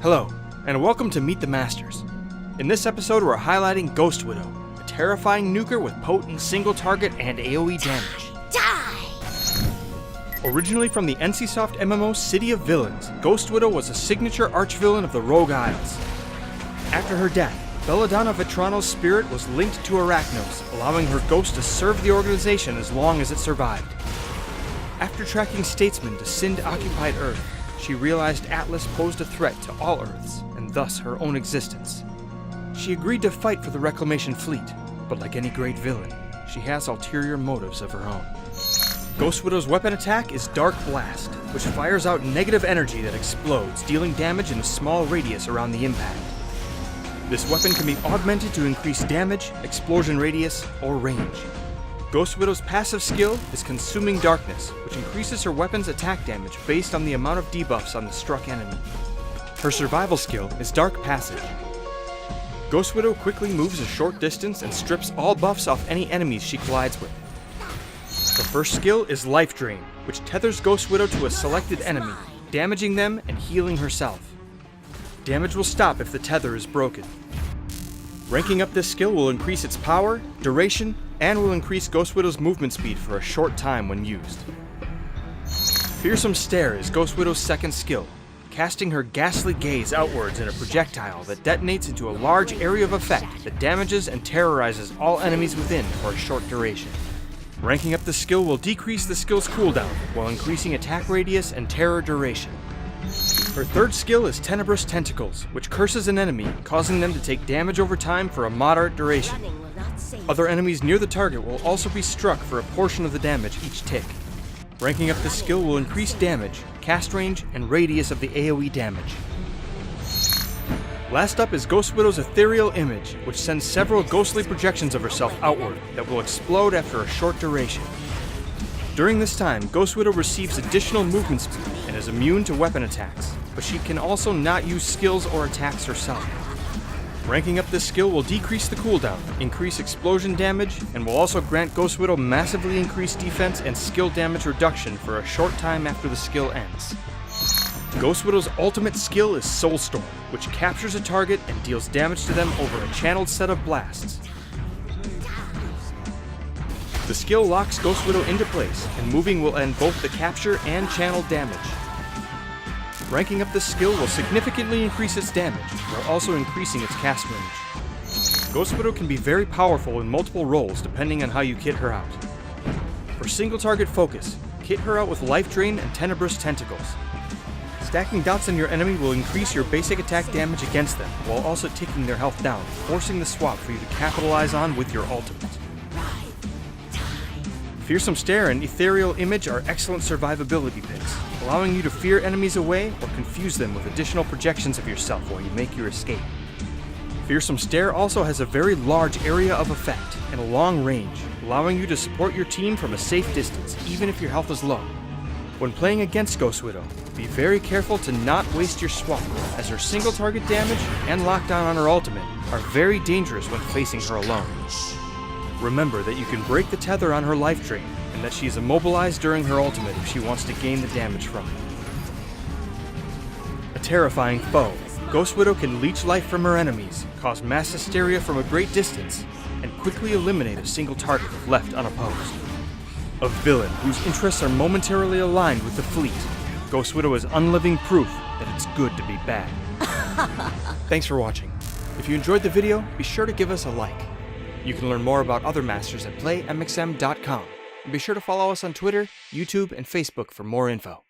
Hello, and welcome to Meet the Masters. In this episode, we're highlighting Ghost Widow, a terrifying nuker with potent single-target and AoE damage. Die! Originally from the NCSoft MMO City of Villains, Ghost Widow was a signature arch-villain of the Rogue Isles. After her death, Belladonna Vetrano's spirit was linked to Arachnos, allowing her ghost to serve the organization as long as it survived. After tracking statesmen to Sind-occupied Earth, she realized Atlas posed a threat to all Earths, and thus her own existence. She agreed to fight for the Reclamation Fleet, but like any great villain, she has ulterior motives of her own. Ghost Widow's weapon attack is Dark Blast, which fires out negative energy that explodes, dealing damage in a small radius around the impact. This weapon can be augmented to increase damage, explosion radius, or range. Ghost Widow's passive skill is Consuming Darkness, which increases her weapon's attack damage based on the amount of debuffs on the struck enemy. Her survival skill is Dark Passage. Ghost Widow quickly moves a short distance and strips all buffs off any enemies she collides with. Her first skill is Life Drain, which tethers Ghost Widow to a selected enemy, damaging them and healing herself. Damage will stop if the tether is broken. Ranking up this skill will increase its power, duration, and will increase Ghost Widow's movement speed for a short time when used. Fearsome Stare is Ghost Widow's second skill, casting her ghastly gaze outwards in a projectile that detonates into a large area of effect that damages and terrorizes all enemies within for a short duration. Ranking up the skill will decrease the skill's cooldown while increasing attack radius and terror duration. Her third skill is Tenebrous Tentacles, which curses an enemy, causing them to take damage over time for a moderate duration. Other enemies near the target will also be struck for a portion of the damage each tick. Ranking up this skill will increase damage, cast range, and radius of the AoE damage. Last up is Ghost Widow's Ethereal Image, which sends several ghostly projections of herself outward that will explode after a short duration. During this time, Ghost Widow receives additional movement speed and is immune to weapon attacks, but she can also not use skills or attacks herself. Ranking up this skill will decrease the cooldown, increase explosion damage, and will also grant Ghost Widow massively increased defense and skill damage reduction for a short time after the skill ends. Ghost Widow's ultimate skill is Soulstorm, which captures a target and deals damage to them over a channeled set of blasts. The skill locks Ghost Widow into place, and moving will end both the capture and channeled damage. Ranking up this skill will significantly increase its damage, while also increasing its cast range. Ghost Widow can be very powerful in multiple roles depending on how you kit her out. For single target focus, kit her out with Life Drain and Tenebrous Tentacles. Stacking dots on your enemy will increase your basic attack damage against them, while also taking their health down, forcing the swap for you to capitalize on with your ultimate. Fearsome Stare and Ethereal Image are excellent survivability picks, allowing you to fear enemies away or confuse them with additional projections of yourself while you make your escape. Fearsome Stare also has a very large area of effect and a long range, allowing you to support your team from a safe distance even if your health is low. When playing against Ghost Widow, be very careful to not waste your swap, as her single target damage and lockdown on her ultimate are very dangerous when facing her alone. Remember that you can break the tether on her Life Drain, and that she is immobilized during her ultimate if she wants to gain the damage from it. A terrifying foe, Ghost Widow can leech life from her enemies, cause mass hysteria from a great distance, and quickly eliminate a single target if left unopposed. A villain whose interests are momentarily aligned with the fleet, Ghost Widow is unliving proof that it's good to be bad. Thanks for watching. If you enjoyed the video, be sure to give us a like. You can learn more about other masters at playmxm.com. And be sure to follow us on Twitter, YouTube, and Facebook for more info.